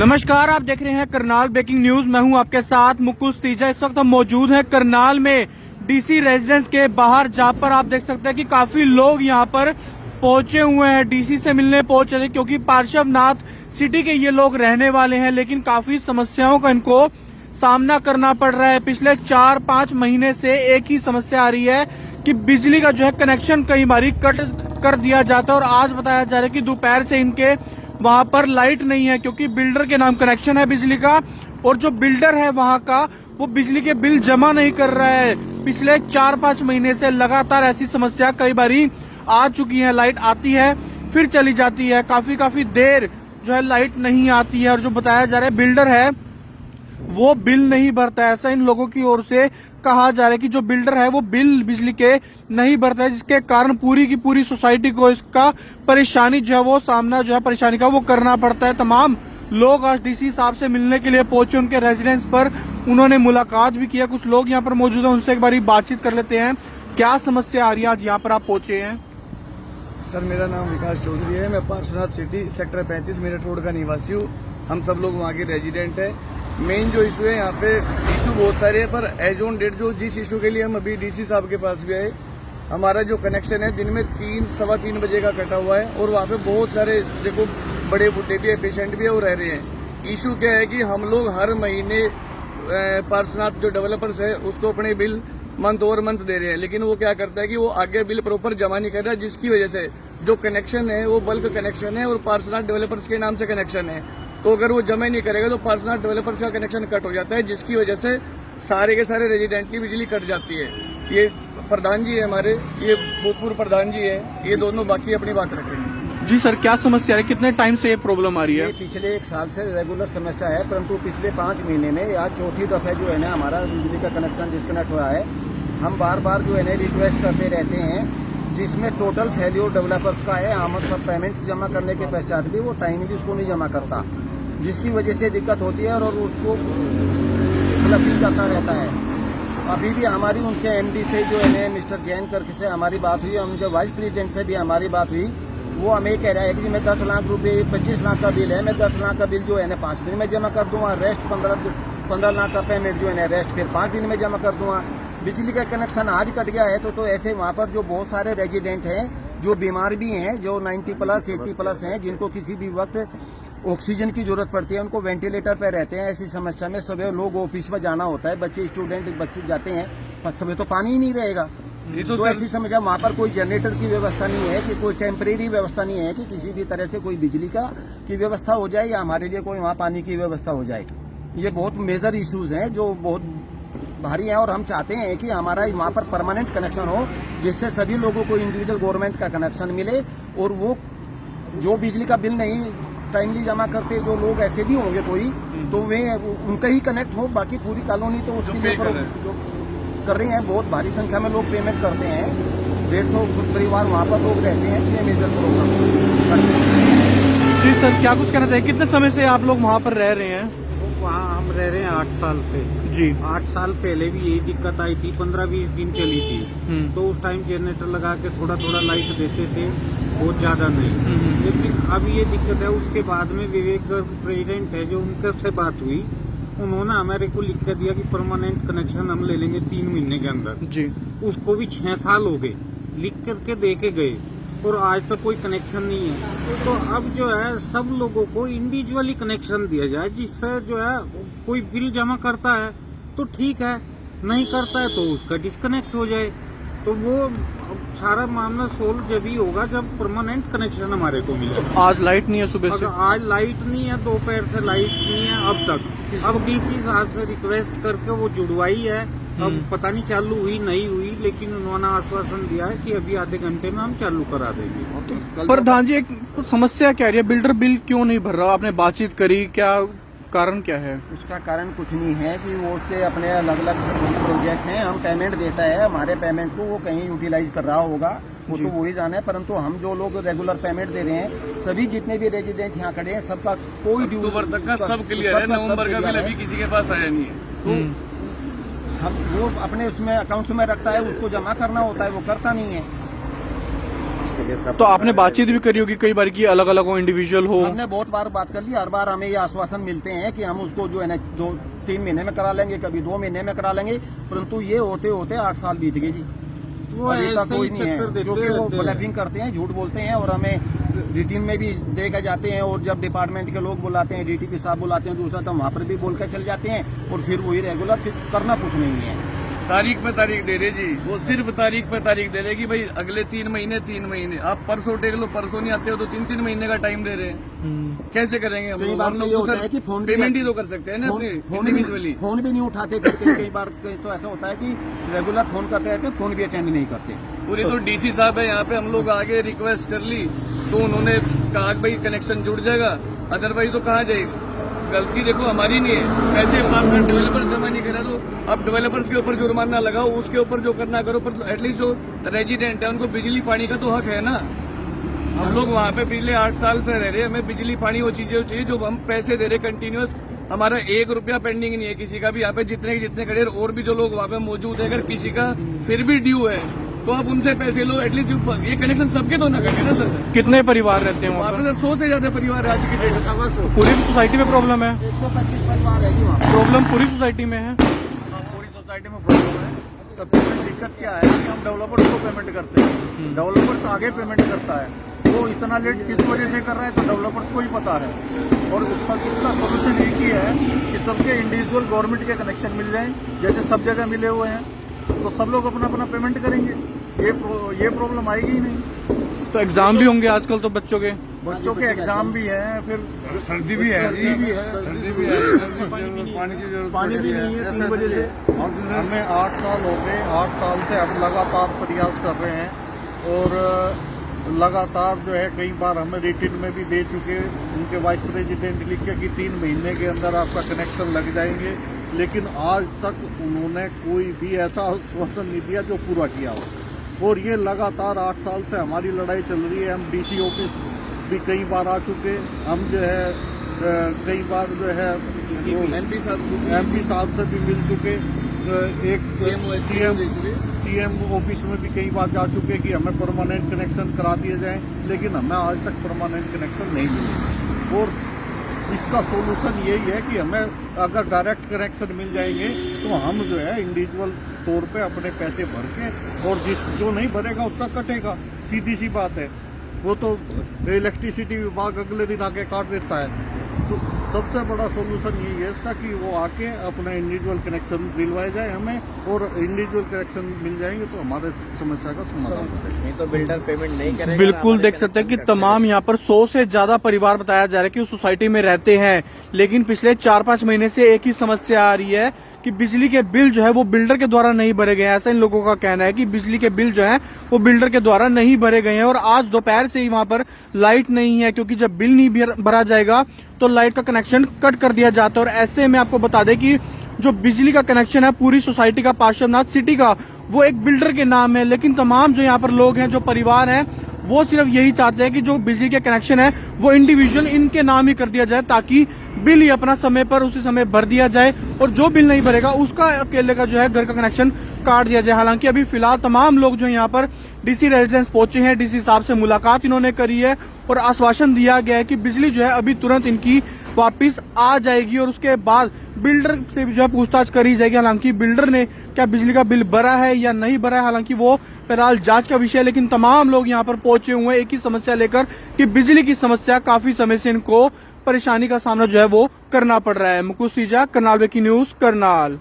नमस्कार, आप देख रहे हैं करनाल ब्रेकिंग न्यूज। मैं हूं आपके साथ मुकुल तीजा। इस वक्त हम मौजूद हैं करनाल में डीसी रेजिडेंस के बाहर, जहां पर आप देख सकते हैं कि काफी लोग यहां पर पहुंचे हुए हैं, डीसी से मिलने पहुंचे थे, क्योंकि पार्श्वनाथ सिटी के ये लोग रहने वाले हैं, लेकिन काफी समस्याओं का इनको सामना करना पड़ रहा है। पिछले 4-5 महीने से एक ही समस्या आ रही है कि बिजली का जो है कनेक्शन कई बार कट कर दिया जाता है, और आज बताया जा रहा है कि दोपहर से इनके वहां पर लाइट नहीं है, क्योंकि बिल्डर के नाम कनेक्शन है बिजली का, और जो बिल्डर है वहां का वो बिजली के बिल जमा नहीं कर रहा है। पिछले 4-5 महीने से लगातार ऐसी समस्या कई बारी आ चुकी है। लाइट आती है फिर चली जाती है, काफी देर जो है लाइट नहीं आती है, और जो बताया जा रहा है बिल्डर है वो बिल नहीं भरता है। ऐसा इन लोगों की ओर से कहा जा रहा है कि जो बिल्डर है वो बिल बिजली के नहीं भरता है, जिसके कारण पूरी की पूरी सोसाइटी को इसका परेशानी जो है वो सामना जो है परेशानी का वो करना पड़ता है। तमाम लोग आज डीसी साहब से मिलने के लिए पहुंचे उनके रेजिडेंस पर, उन्होंने मुलाकात भी किया। कुछ लोग यहाँ पर मौजूद हैं, उनसे एक बार बातचीत कर लेते हैं। क्या समस्या आ रही है आज यहाँ पर आप पहुंचे हैं? सर, मेरा नाम विकास चौधरी है। मैं Parshvanath city sector 35 Meerut road का निवासी हूँ। हम सब लोग वहाँ के रेजिडेंट हैं। मेन जो इशू है यहाँ पे, इशू बहुत सारे हैं, पर एज ऑन डेट जो जिस इशू के लिए हम अभी डीसी साहब के पास भी आए, हमारा जो कनेक्शन है दिन में 3-3:15 बजे का कटा हुआ है, और वहाँ पे बहुत सारे देखो बड़े बूढ़े भी है, पेशेंट भी है, वो रह रहे हैं। इशू क्या है कि हम लोग हर महीने पार्श्वनाथ जो डेवलपर्स है उसको अपने बिल मंथ और मंथ दे रहे हैं, लेकिन वो क्या करता है कि वो आगे बिल प्रॉपर जमा नहीं कर रहा, जिसकी वजह से जो कनेक्शन है वो बल्क कनेक्शन है और पार्श्वनाथ डेवलपर्स के नाम से कनेक्शन है। तो अगर वो जमा नहीं करेगा तो पार्श्वनाथ डेवलपर्स का कनेक्शन कट हो जाता है, जिसकी वजह से सारे के सारे रेजिडेंट की बिजली कट जाती है। ये प्रधान जी है हमारे, ये भूतपूर्व प्रधान जी है, ये दोनों बाकी अपनी बात रखेंगे। जी सर, क्या समस्या है? कितने टाइम से ये प्रॉब्लम आ रही है? पिछले 1 साल से रेगुलर समस्या है, परंतु पिछले 5 महीने में आज चौथी दफा जो है ना हमारा बिजली का कनेक्शन डिस्कनेक्ट हुआ है। हम बार बार जो है ना रिक्वेस्ट करते रहते हैं, जिसमें टोटल फेल्योर डेवलपर्स का है। हम सब पेमेंट्स जमा करने के पश्चात भी वो टाइमली उसको नहीं जमा करता, जिसकी वजह से दिक्कत होती है और उसको उपलब्धि करता रहता है। अभी भी हमारी उनके एमडी से जो है मिस्टर जैन करके से हमारी बात हुई, उनके वाइस प्रेसिडेंट से भी हमारी बात हुई। वो हमें कह रहा है कि मैं 10 लाख रुपए 25 लाख का बिल है, मैं 10 लाख का बिल जो है ना 5 दिन में जमा कर दूंगा, रेस्ट 15 लाख का पेमेंट जो है ना रेस्ट फिर 5 दिन में जमा कर दूंगा। बिजली का कनेक्शन आज कट गया है तो ऐसे वहाँ पर जो बहुत सारे रेजिडेंट हैं जो बीमार भी हैं, जो 90+, 80+ हैं, जिनको किसी भी वक्त ऑक्सीजन की जरूरत पड़ती है, उनको वेंटिलेटर पे रहते हैं। ऐसी समस्या में सुबह लोग ऑफिस में जाना होता है, बच्चे बच्चे जाते हैं, पर सुबह तो पानी ही नहीं रहेगा। तो ऐसी समस्या, वहाँ पर कोई जनरेटर की व्यवस्था नहीं है, कि कोई टेम्परेरी व्यवस्था नहीं है कि किसी भी तरह से कोई बिजली की व्यवस्था हो जाए या हमारे लिए कोई वहाँ पानी की व्यवस्था हो जाए। ये बहुत मेजर इश्यूज हैं जो बहुत भारी है, और हम चाहते हैं कि हमारा वहाँ पर परमानेंट कनेक्शन हो, जिससे सभी लोगों को इंडिविजुअल गवर्नमेंट का कनेक्शन मिले, और वो जो बिजली का बिल नहीं टाइमली जमा करते जो लोग ऐसे भी होंगे कोई, तो वे उनका ही कनेक्ट हो। बाकी पूरी कॉलोनी तो उसके ऊपर जो कर रहे हैं, बहुत भारी संख्या में लोग पेमेंट करते हैं। 150 परिवार वहाँ पर लोग रहते हैं। ये मेजर प्रोग्राम। जी सर, क्या कुछ कहना चाहिए? कितने समय से आप लोग वहाँ पर रह रहे हैं? वहाँ हम रह रहे हैं 8 साल से। जी। 8 साल पहले भी यही दिक्कत आई थी, 15-20 दिन चली थी। तो उस टाइम जनरेटर लगा के थोड़ा लाइट देते थे, बहुत ज्यादा नहीं। लेकिन अब ये दिक्कत है। उसके बाद में विवेक प्रेसिडेंट है जो उनके से बात हुई, उन्होंने हमारे को लिख कर दिया कि परमानेंट कनेक्शन हम ले लेंगे 3 महीने के अंदर। जी। उसको भी 6 साल हो गए, लिख करके दे के गए, और आज तक कोई कनेक्शन नहीं है। तो अब जो है सब लोगों को इंडिविजुअली कनेक्शन दिया जाए, जिससे जो है कोई बिल जमा करता है तो ठीक है, नहीं करता है तो उसका डिस्कनेक्ट हो जाए। तो वो सारा मामला सोल्व जब ही होगा जब परमानेंट कनेक्शन हमारे को मिले। आज लाइट नहीं है सुबह से? आज लाइट नहीं है, दोपहर से लाइट नहीं है अब तक। अब डीसी साहब से रिक्वेस्ट करके वो जुड़वाई है, अब पता नहीं चालू हुई नहीं हुई, लेकिन उन्होंने आश्वासन दिया है कि अभी आधे घंटे में हम चालू करा देंगे। प्रधान जी, एक समस्या क्या है? बिल्डर बिल क्यों नहीं भर रहा? आपने बातचीत करी, क्या कारण क्या है? उसका कारण कुछ नहीं है कि वो उसके अपने अलग अलग प्रोजेक्ट हैं, हम पेमेंट देता है, हमारे पेमेंट को वो कहीं यूटिलाइज कर रहा होगा, वो तो वही जाना है। परंतु हम जो लोग रेगुलर पेमेंट दे रहे हैं, सभी जितने भी रेजिडेंट यहाँ खड़े हैं, सबका कोई अक्टूबर तक का सब क्लियर है, नवंबर का बिल अभी किसी के पास आया नहीं है। तो हम वो अपने उसमें अकाउंट्स में रखता है, उसको जमा करना होता है, वो करता नहीं है। के लिए सब। तो आपने बातचीत भी करी होगी कई बार की अलग अलग हो, इंडिविजुअल हो? हमने बहुत बार बात कर ली, हर बार हमें ये आश्वासन मिलते हैं कि हम उसको जो है ना 2-3 महीने में करा लेंगे, कभी 2 महीने में करा लेंगे, परंतु ये होते होते 8 साल बीत गए जी। वो अभी तक ऐसे ही कोई नहीं है, चक्कर देते क्योंकि वो रहते हैं। ब्लफिंग करते हैं, झूठ बोलते हैं और हमें रिटीन में भी दे के जाते हैं, और जब डिपार्टमेंट के लोग बुलाते हैं, डीटीपी साहब बुलाते हैं दूसरा, तो वहाँ पर भी बोल कर चल जाते हैं और फिर वही रेगुलर, फिर करना कुछ नहीं है। तारीख पे तारीख दे रहे जी, वो सिर्फ तारीख पे तारीख दे रहे कि भाई अगले 3 महीने। आप परसों टेक लो, परसों नहीं आते हो तो 3 महीने का टाइम दे रहे हैं। कैसे करेंगे हम कई लोग? बार हम तो ये लोग होता है कि फोन भी- पेमेंट ही तो कर सकते हैं ना अपने इंडिविजुअली। फोन भी नहीं उठाते, फिर कई बार तो ऐसा होता है कि रेगुलर फोन करते रहते हैं, फोन भी अटेंड नहीं करते। पूरी तो डीसी साहब है यहाँ पे, हम लोग आगे रिक्वेस्ट कर ली तो उन्होंने कहा कि भाई कनेक्शन जुड़ जाएगा, अदरवाइज तो कहाँ जाएगा। गलती देखो हमारी नहीं है, पैसे पास डेवलपर जमा नहीं करा तो अब डेवलपर्स के ऊपर जुर्माना लगाओ, उसके ऊपर जो करना करो, पर एटलीस्ट जो रेजिडेंट है उनको बिजली पानी का तो हक है ना। हम लोग वहाँ पे पिछले 8 साल से रह रहे हैं, हमें बिजली पानी वो चीजें चाहिए जो हम पैसे दे रहे कंटिन्यूअस। हमारा 1 रुपया पेंडिंग नहीं है किसी का भी, यहाँ पे जितने खड़े और भी जो लोग वहाँ पे मौजूद है, अगर किसी का फिर भी ड्यू है तो आप उनसे पैसे लो, एटलीस्ट ये कनेक्शन सबके तो ना कटे ना सर। कितने परिवार रहते हैं वहाँ वहाँ पे 100 से ज्यादा परिवार है आज की डेट में। पर? पूरी सोसाइटी में प्रॉब्लम है? 125 परिवार है जी वहाँ। प्रॉब्लम पूरी सोसाइटी में है? पूरी सोसाइटी में प्रॉब्लम है। सबसे बड़ी दिक्कत क्या है कि हम डेवलपर्स को पेमेंट करते हैं, डेवलपर्स आगे पेमेंट करता है, वो इतना लेट किस वजह से कर रहा है तो डेवलपर्स को ही पता है। और इसका सोल्यूशन एक ही है कि सबके इंडिविजुअल गवर्नमेंट के कनेक्शन मिल जाएं, जैसे सब जगह मिले हुए हैं, तो सब लोग अपना अपना पेमेंट करेंगे, ये प्रॉब्लम आएगी ही नहीं। तो एग्जाम भी होंगे आजकल तो बच्चों के? बच्चों के एग्जाम भी हैं, फिर सर्दी भी है, सर्दी भी है, पानी भी नहीं है 3 बजे से। हमें 8 साल हो गए, 8 साल से हम लगातार प्रयास कर रहे हैं और लगातार जो है कई बार हमें रिटिन में भी दे चुके, उनके वाइस प्रेसिडेंट लिख के कि 3 महीने के अंदर आपका कनेक्शन लग जाएंगे, लेकिन आज तक उन्होंने कोई भी ऐसा आश्वासन नहीं दिया जो पूरा किया हो। और ये लगातार 8 साल से हमारी लड़ाई चल रही है। हम डीसी ऑफिस भी कई बार आ चुके, हम जो है कई बार जो है एमपी साहब से भी मिल चुके, एक सीएम ऑफिस में भी कई बार जा चुके कि हमें परमानेंट कनेक्शन करा दिए जाएं, लेकिन हमें आज तक परमानेंट कनेक्शन नहीं मिले। और इसका सोल्यूशन यही है कि हमें अगर डायरेक्ट कनेक्शन मिल जाएंगे तो हम जो है इंडिविजुअल तौर पे अपने पैसे भर के, और जो नहीं भरेगा उसका कटेगा, सीधी सी बात है। वो तो इलेक्ट्रिसिटी विभाग अगले दिन आके काट देता है। तो सबसे बड़ा सोल्यूशन यही है इसका कि वो आके अपना इंडिविजुअल कनेक्शन दिलवाए जाए हमें, और इंडिविजुअल कनेक्शन मिल जाएंगे तो हमारे समस्या का समाधान हो जाएगा। नहीं तो बिल्डर पेमेंट नहीं करेगा। बिल्कुल देख सकते हैं कि तमाम यहाँ पर 100 से ज्यादा परिवार बताया जा रहा है कि उस सोसाइटी में रहते हैं, लेकिन पिछले 4-5 महीने से एक ही समस्या आ रही है कि बिजली के बिल जो है वो बिल्डर के द्वारा नहीं भरे गए हैं। ऐसा इन लोगों का कहना है कि बिजली के बिल जो है वो बिल्डर के द्वारा नहीं भरे गए हैं, और आज दोपहर से ही वहां पर लाइट नहीं है, क्योंकि जब बिल नहीं भरा जाएगा तो लाइट का कनेक्शन कट कर दिया जाता है। और ऐसे में आपको बता दें कि जो बिजली का कनेक्शन है पूरी सोसाइटी का, पार्श्वनाथ सिटी का, वो एक बिल्डर के नाम है, लेकिन तमाम जो यहाँ पर लोग हैं, जो परिवार हैं, वो सिर्फ यही चाहते हैं कि जो बिजली के कनेक्शन है वो इंडिविजुअल इनके नाम ही कर दिया जाए, ताकि बिल ही अपना समय पर उसी समय भर दिया जाए, और जो बिल नहीं भरेगा उसका अकेले का जो है घर का कनेक्शन काट दिया जाए। हालांकि अभी फिलहाल तमाम लोग जो यहाँ पर डीसी रेजिडेंस पहुंचे हैं, डीसी साहब से मुलाकात इन्होंने करी है और आश्वासन दिया गया है कि बिजली जो है अभी तुरंत इनकी वापिस आ जाएगी, और उसके बाद बिल्डर से भी जो है पूछताछ करी जाएगी। हालांकि बिल्डर ने क्या बिजली का बिल भरा है या नहीं भरा है, हालांकि वो फिलहाल जांच का विषय है, लेकिन तमाम लोग यहाँ पर पहुंचे हुए हैं एक ही समस्या लेकर कि बिजली की समस्या, काफी समय से इनको परेशानी का सामना जो है वो करना पड़ रहा है। मुकुल तीजा, करनाल वेकी न्यूज, करनाल।